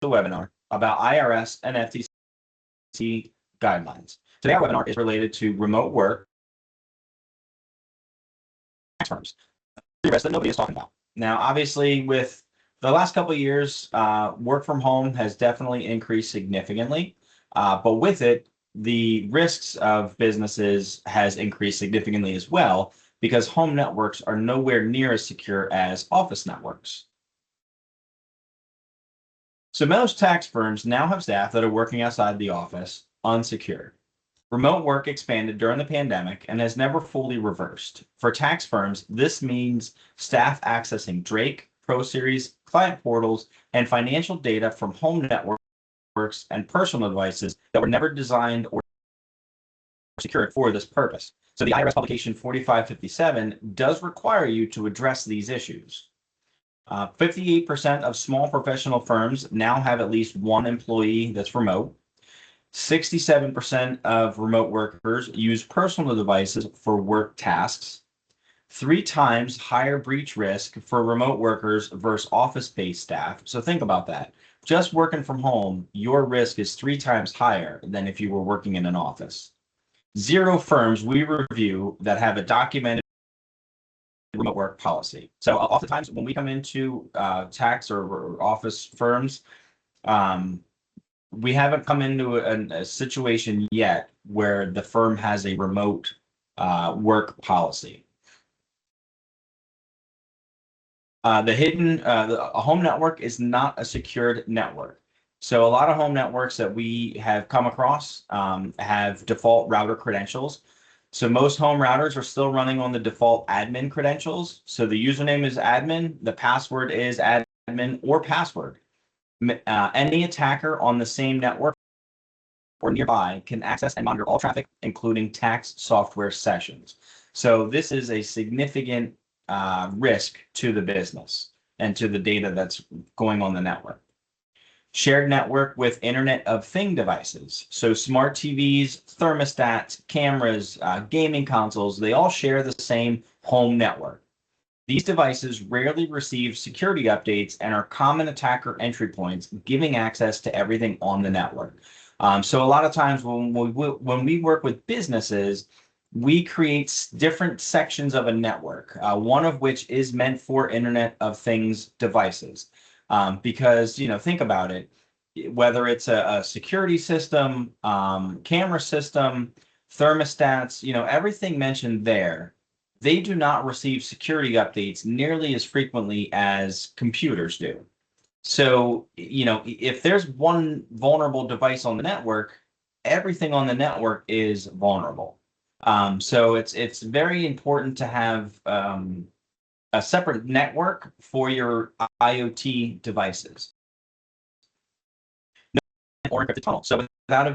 webinar about IRS and FTC guidelines. Today, our webinar is related to remote work tax firms, the rest that nobody is talking about. Now, obviously, with the last couple of years, work from home has definitely increased significantly, but with it, the risks of businesses has increased significantly as well because home networks are nowhere near as secure as office networks. So most tax firms now have staff that are working outside the office unsecured. Remote work expanded during the pandemic and has never fully reversed. For tax firms, this means staff accessing Drake, ProSeries, client portals, and financial data from home networks and personal devices that were never designed or secured for this purpose. So the IRS Publication 4557 does require you to address these issues. 58% of small professional firms now have at least one employee that's remote. 67% of remote workers use personal devices for work tasks. 3 times higher breach risk for remote workers versus office-based staff. So think about that. Just working from home, your risk is 3 times higher than if you were working in an office. 0 firms we review that have a documented remote work policy. So oftentimes when we come into tax or office firms, we haven't come into a situation yet where the firm has a remote work policy. A home network is not a secured network. So a lot of home networks that we have come across have default router credentials. So most home routers are still running on the default admin credentials. So the username is admin, the password is admin or password. Any attacker on the same network or nearby can access and monitor all traffic, including tax software sessions. So this is a significant risk to the business and to the data that's going on the network. Shared network with Internet of Thing devices. So smart TVs, thermostats, cameras, gaming consoles, they all share the same home network. These devices rarely receive security updates and are common attacker entry points, giving access to everything on the network. So a lot of times when we work with businesses, we create different sections of a network, one of which is meant for Internet of Things devices. Because, think about it, whether it's a security system, camera system, thermostats, everything mentioned there, they do not receive security updates nearly as frequently as computers do. So, if there's one vulnerable device on the network, everything on the network is vulnerable. So it's very important to have a separate network for your IoT devices. Or encrypted tunnel. So without a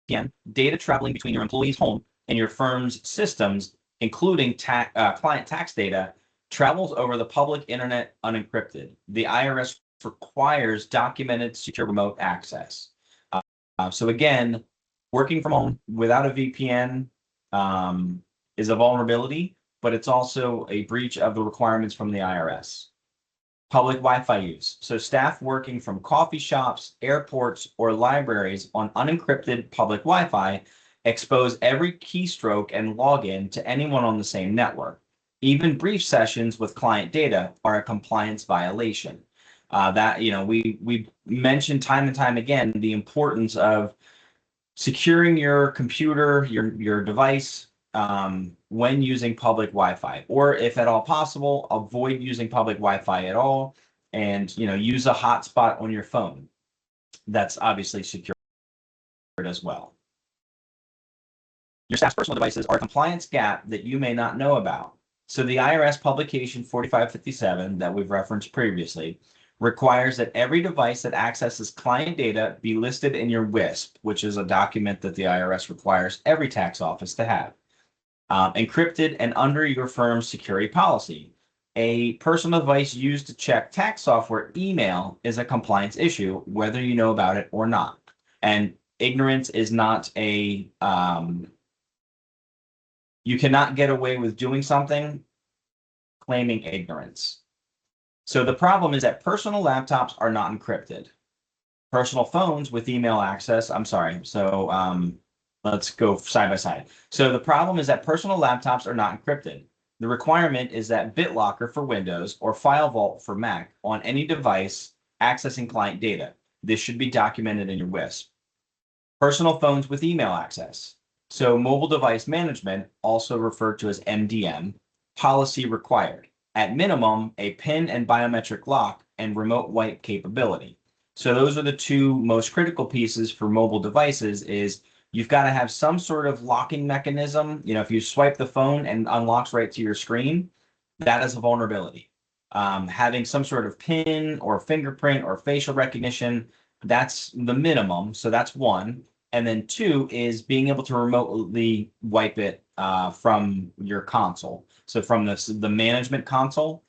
VPN, data traveling between your employee's home and your firm's systems, including client tax data, travels over the public internet unencrypted. The IRS requires documented secure remote access. So again, working from home without a VPN is a vulnerability, but it's also a breach of the requirements from the IRS. Public Wi-Fi use. So staff working from coffee shops, airports, or libraries on unencrypted public Wi-Fi expose every keystroke and login to anyone on the same network. Even brief sessions with client data are a compliance violation. We mentioned time and time again the importance of securing your computer, your device, when using public Wi-Fi, or if at all possible, avoid using public Wi-Fi at all, and use a hotspot on your phone. That's obviously secured as well. Your staff's personal devices are a compliance gap that you may not know about. So the IRS Publication 4557 that we've referenced previously requires that every device that accesses client data be listed in your WISP, which is a document that the IRS requires every tax office to have. Encrypted and under your firm's security policy. A personal device used to check tax software email is a compliance issue, whether you know about it or not. And ignorance is not a, you cannot get away with doing something claiming ignorance. So the problem is that personal laptops are not encrypted. Personal phones with email access, I'm sorry. So let's go side by side. So the problem is that personal laptops are not encrypted. The requirement is that BitLocker for Windows or FileVault for Mac on any device accessing client data. This should be documented in your WISP. Personal phones with email access. So mobile device management, also referred to as MDM, policy required. At minimum, a PIN and biometric lock and remote wipe capability. So those are the two most critical pieces for mobile devices is you've got to have some sort of locking mechanism. You know, if you swipe the phone and unlocks right to your screen, that is a vulnerability. Having some sort of PIN or fingerprint or facial recognition, that's the minimum. So that's one. And then two is being able to remotely wipe it from your console. So from the management console,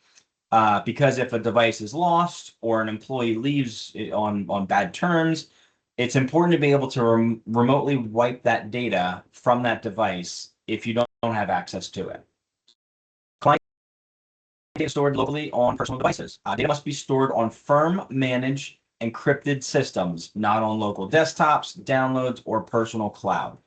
because if a device is lost or an employee leaves on bad terms, it's important to be able to remotely wipe that data from that device if you don't have access to it. Client data stored locally on personal devices. Data must be stored on firm managed encrypted systems, not on local desktops, downloads, or personal cloud.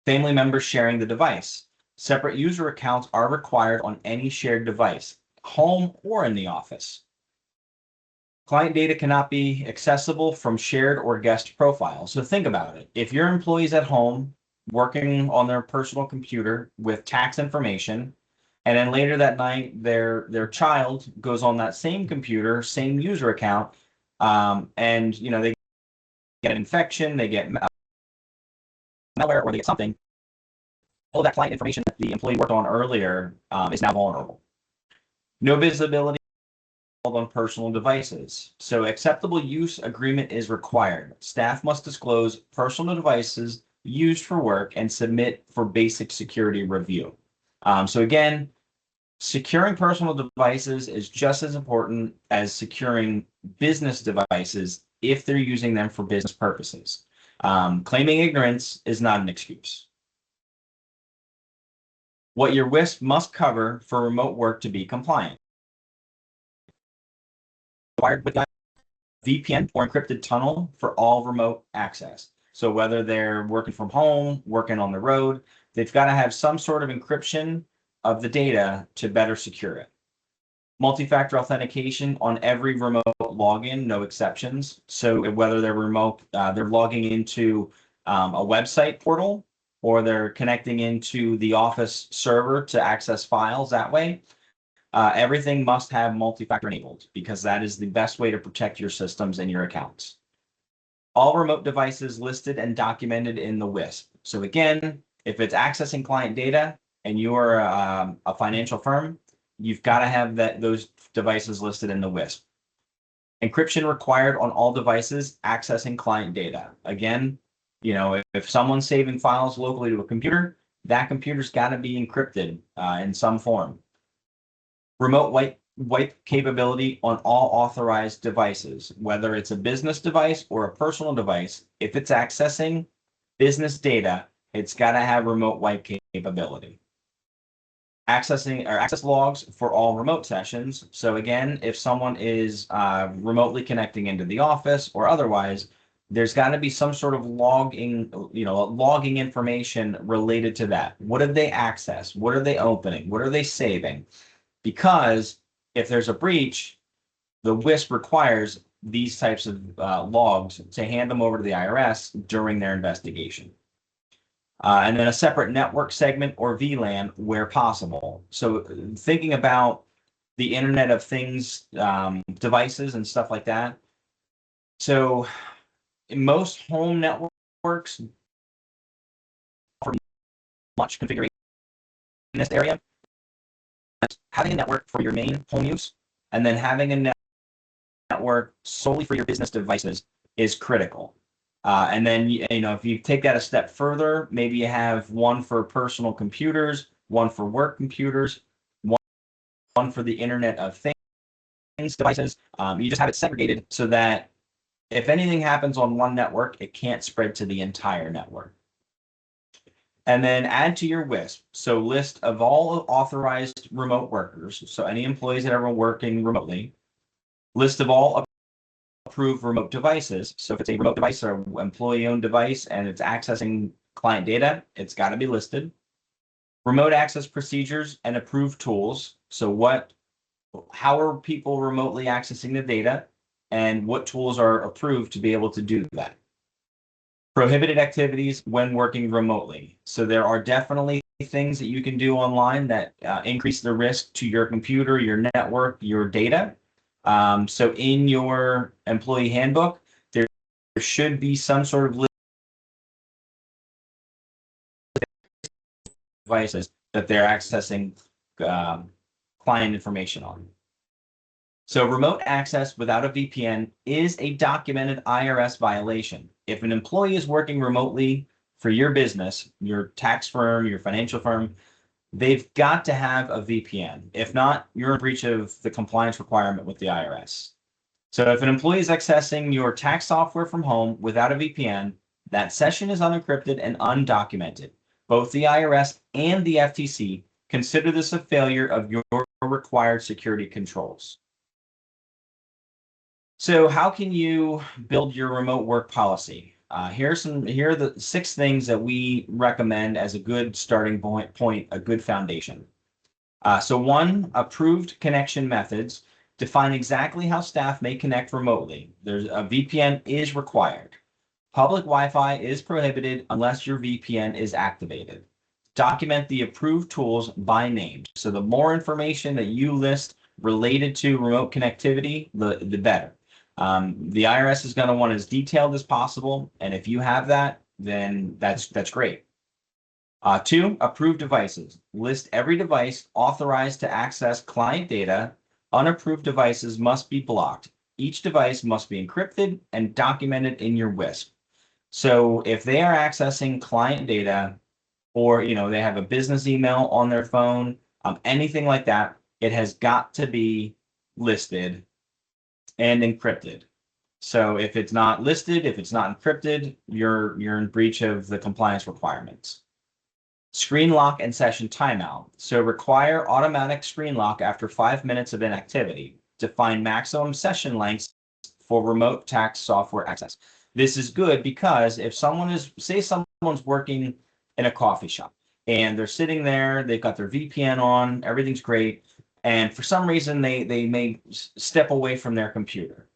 Family members sharing the device. Separate user accounts are required on any shared device, home or in the office. Client data cannot be accessible from shared or guest profiles. So think about it. If your employee's at home working on their personal computer with tax information, and then later that night their child goes on that same computer, same user account, and you know they get an infection, they get malware, or they get something, all that client information that the employee worked on earlier is now vulnerable. No visibility on personal devices. So acceptable use agreement is required. Staff must disclose personal devices used for work and submit for basic security review. So again, securing personal devices is just as important as securing business devices if they're using them for business purposes. Claiming ignorance is not an excuse. What your WISP must cover for remote work to be compliant. Required with VPN or encrypted tunnel for all remote access. So whether they're working from home, working on the road, they've got to have some sort of encryption of the data to better secure it. Multi-factor authentication on every remote login, no exceptions. So whether they're remote, they're logging into a website portal or they're connecting into the Office server to access files that way, everything must have multi-factor enabled because that is the best way to protect your systems and your accounts. All remote devices listed and documented in the WISP. So again, if it's accessing client data and you are a financial firm, you've got to have those devices listed in the WISP. Encryption required on all devices accessing client data. Again, you know, if someone's saving files locally to a computer, that computer's got to be encrypted in some form. Remote wipe capability on all authorized devices, whether it's a business device or a personal device. If it's accessing business data, it's got to have remote wipe capability. Accessing or access logs for all remote sessions. So again, if someone is remotely connecting into the office or otherwise, there's got to be some sort of logging, logging information related to that. What did they access? What are they opening? What are they saving? Because if there's a breach, the WISP requires these types of logs to hand them over to the IRS during their investigation. And then a separate network segment or VLAN where possible. So thinking about the Internet of Things devices and stuff like that. So in most home networks offer much configuration in this area. Having a network for your main home use and then having a network solely for your business devices is critical. And then, if you take that a step further, maybe you have one for personal computers, one for work computers, one for the Internet of Things devices. You just have it segregated so that if anything happens on one network, it can't spread to the entire network. And then add to your WISP. So list of all authorized remote workers. So any employees that are working remotely. List of all approved remote devices. So if it's a remote device or employee-owned device and it's accessing client data, it's got to be listed. Remote access procedures and approved tools. So how are people remotely accessing the data and what tools are approved to be able to do that? Prohibited activities when working remotely. So there are definitely things that you can do online that increase the risk to your computer, your network, your data. So in your employee handbook, there should be some sort of list of devices that they're accessing client information on. So remote access without a VPN is a documented IRS violation. If an employee is working remotely for your business, your tax firm, your financial firm, they've got to have a VPN. If not, you're in breach of the compliance requirement with the IRS. So if an employee is accessing your tax software from home without a VPN, that session is unencrypted and undocumented. Both the IRS and the FTC consider this a failure of your required security controls. So how can you build your remote work policy? Here are the 6 things that we recommend as a good starting point, a good foundation. So 1, approved connection methods. Define exactly how staff may connect remotely. There's a VPN is required. Public Wi-Fi is prohibited unless your VPN is activated. Document the approved tools by name. So the more information that you list related to remote connectivity, the better. The IRS is going to want as detailed as possible, and if you have that, then that's great. 2, approved devices. List every device authorized to access client data. Unapproved devices must be blocked. Each device must be encrypted and documented in your WISP. So if they are accessing client data, or they have a business email on their phone, anything like that, it has got to be listed and encrypted. So if it's not listed, if it's not encrypted, you're in breach of the compliance requirements. Screen lock and session timeout. So require automatic screen lock after 5 minutes of inactivity. Define maximum session lengths for remote tax software access. This is good because if say someone's working in a coffee shop and they're sitting there, they've got their VPN on, everything's great, and for some reason they may step away from their computer,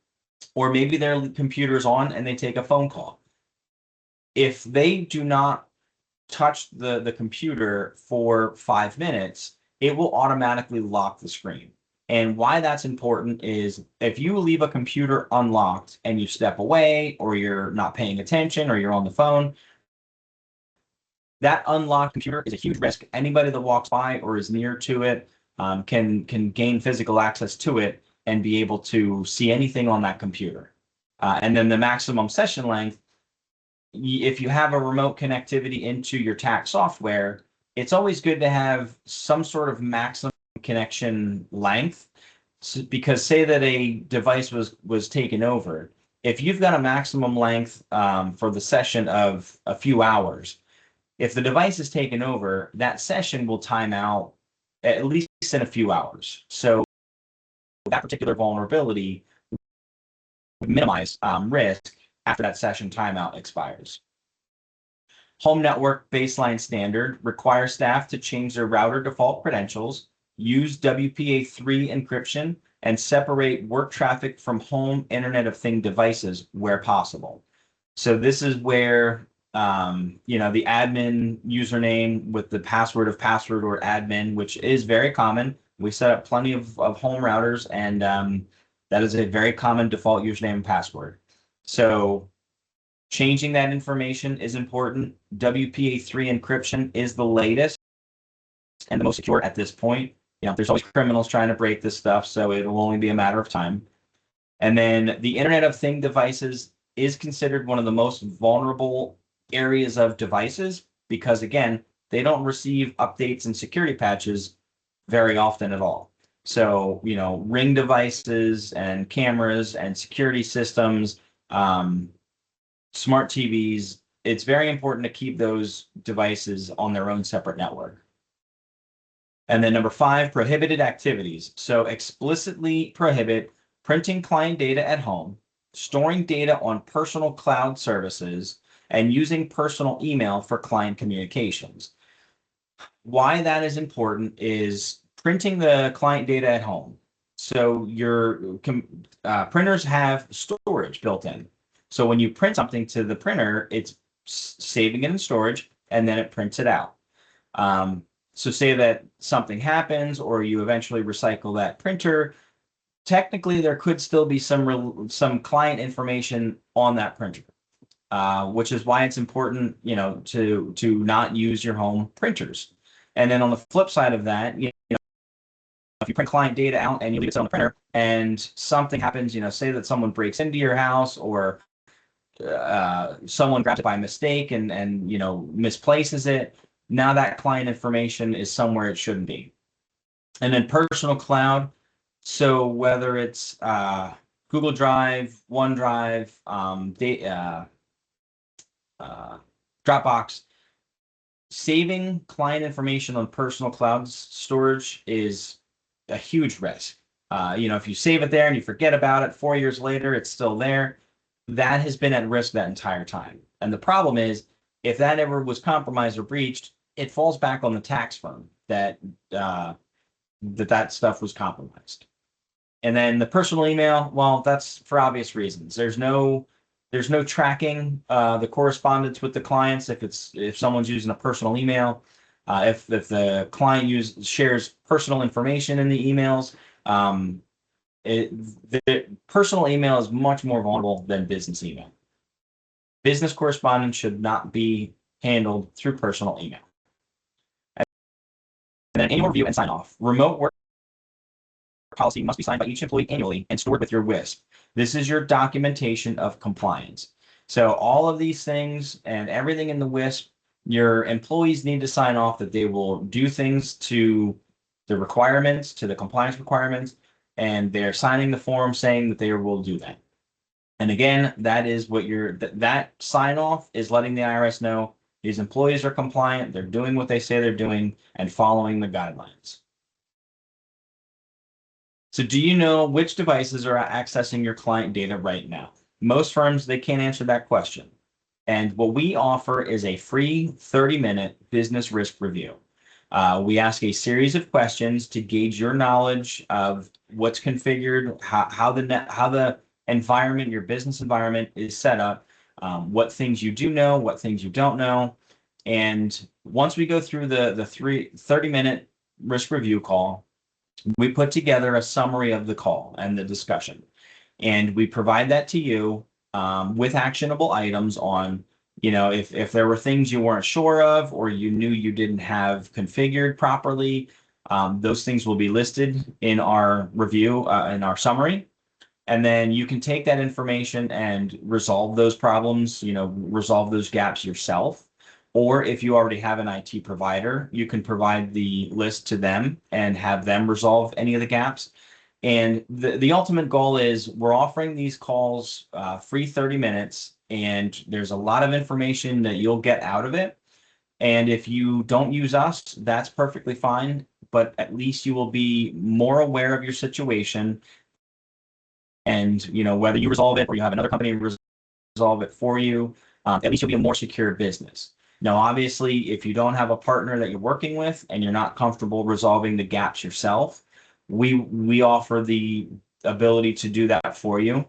or maybe their computer's on and they take a phone call. If they do not touch the computer for 5 minutes, it will automatically lock the screen. And why that's important is if you leave a computer unlocked and you step away, or you're not paying attention, or you're on the phone, that unlocked computer is a huge risk. Anybody that walks by or is near to it can gain physical access to it and be able to see anything on that computer. And then the maximum session length, if you have a remote connectivity into your tax software, it's always good to have some sort of maximum connection length, because say that a device was taken over. If you've got a maximum length for the session of a few hours, if the device is taken over, that session will time out at least in a few hours. So that particular vulnerability would minimize risk after that session timeout expires. Home network baseline standard requires staff to change their router default credentials, use WPA3 encryption, and separate work traffic from home Internet of Things devices where possible. So this is where the admin username with the password of password or admin, which is very common. We set up plenty of home routers, and that is a very common default username and password. So changing that information is important. WPA3 encryption is the latest and the most secure at this point. There's always criminals trying to break this stuff, so it'll only be a matter of time. And then the Internet of Things devices is considered one of the most vulnerable areas of devices because, again, they don't receive updates and security patches very often at all. So, Ring devices and cameras and security systems, smart TVs, it's very important to keep those devices on their own separate network. And then number 5, prohibited activities. So explicitly prohibit printing client data at home, storing data on personal cloud services, and using personal email for client communications. Why that is important is printing the client data at home. So your printers have storage built in. So when you print something to the printer, it's saving it in storage and then it prints it out. So say that something happens or you eventually recycle that printer, technically there could still be some client information on that printer, which is why it's important, to not use your home printers. And then on the flip side of that, if you print client data out and you leave it on the printer and something happens, say that someone breaks into your house or someone grabs it by mistake and misplaces it, now that client information is somewhere it shouldn't be. And then personal cloud. So whether it's Google Drive, OneDrive, Dropbox, saving client information on personal cloud storage is a huge risk. If you save it there and you forget about it 4 years later, it's still there. That has been at risk that entire time. And the problem is, if that ever was compromised or breached, it falls back on the tax firm that stuff was compromised. And then the personal email, well, that's for obvious reasons. There's no tracking the correspondence with the clients if someone's using a personal email. If the client shares personal information in the emails, the personal email is much more vulnerable than business email. Business correspondence should not be handled through personal email. And then annual review and sign off. Remote work policy must be signed by each employee annually and stored with your WISP. This is your documentation of compliance. So all of these things and everything in the WISP, your employees need to sign off that they will do things to the requirements, to the compliance requirements, and they're signing the form saying that they will do that. And again, that is what that sign off is letting the IRS know these employees are compliant, they're doing what they say they're doing, and following the guidelines. So do you know which devices are accessing your client data right now? Most firms, they can't answer that question. And what we offer is a free 30-minute business risk review. We ask a series of questions to gauge your knowledge of what's configured, how the environment, your business environment is set up, what things you do know, what things you don't know. And once we go through the 30-minute risk review call, we put together a summary of the call and the discussion. And we provide that to you with actionable items on, if there were things you weren't sure of or you knew you didn't have configured properly, those things will be listed in our review, in our summary. And then you can take that information and resolve those problems, resolve those gaps yourself. Or if you already have an IT provider, you can provide the list to them and have them resolve any of the gaps. And the ultimate goal is we're offering these calls free 30 minutes, and there's a lot of information that you'll get out of it. And if you don't use us, that's perfectly fine, but at least you will be more aware of your situation. And, whether you resolve it or you have another company resolve it for you, at least you'll be a more secure business. Now, obviously, if you don't have a partner that you're working with and you're not comfortable resolving the gaps yourself, we offer the ability to do that for you.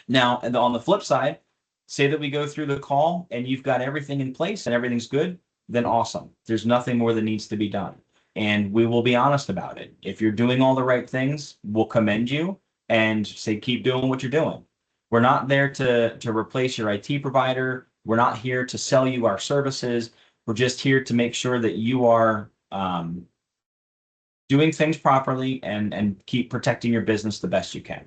Now, and on the flip side, say that we go through the call and you've got everything in place and everything's good, then awesome. There's nothing more that needs to be done. And we will be honest about it. If you're doing all the right things, we'll commend you and say, keep doing what you're doing. We're not there to replace your IT provider. We're not here to sell you our services. We're just here to make sure that you are doing things properly and keep protecting your business the best you can.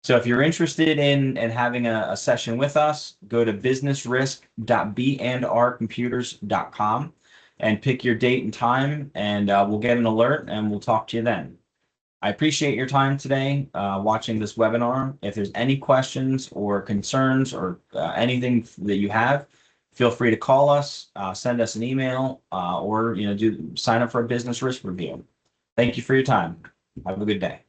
So if you're interested in having a session with us, go to businessrisk.b&rcomputers.com and pick your date and time, and we'll get an alert and we'll talk to you then. I appreciate your time today watching this webinar. If there's any questions or concerns or anything that you have, feel free to call us, send us an email, or sign up for a business risk review. Thank you for your time. Have a good day.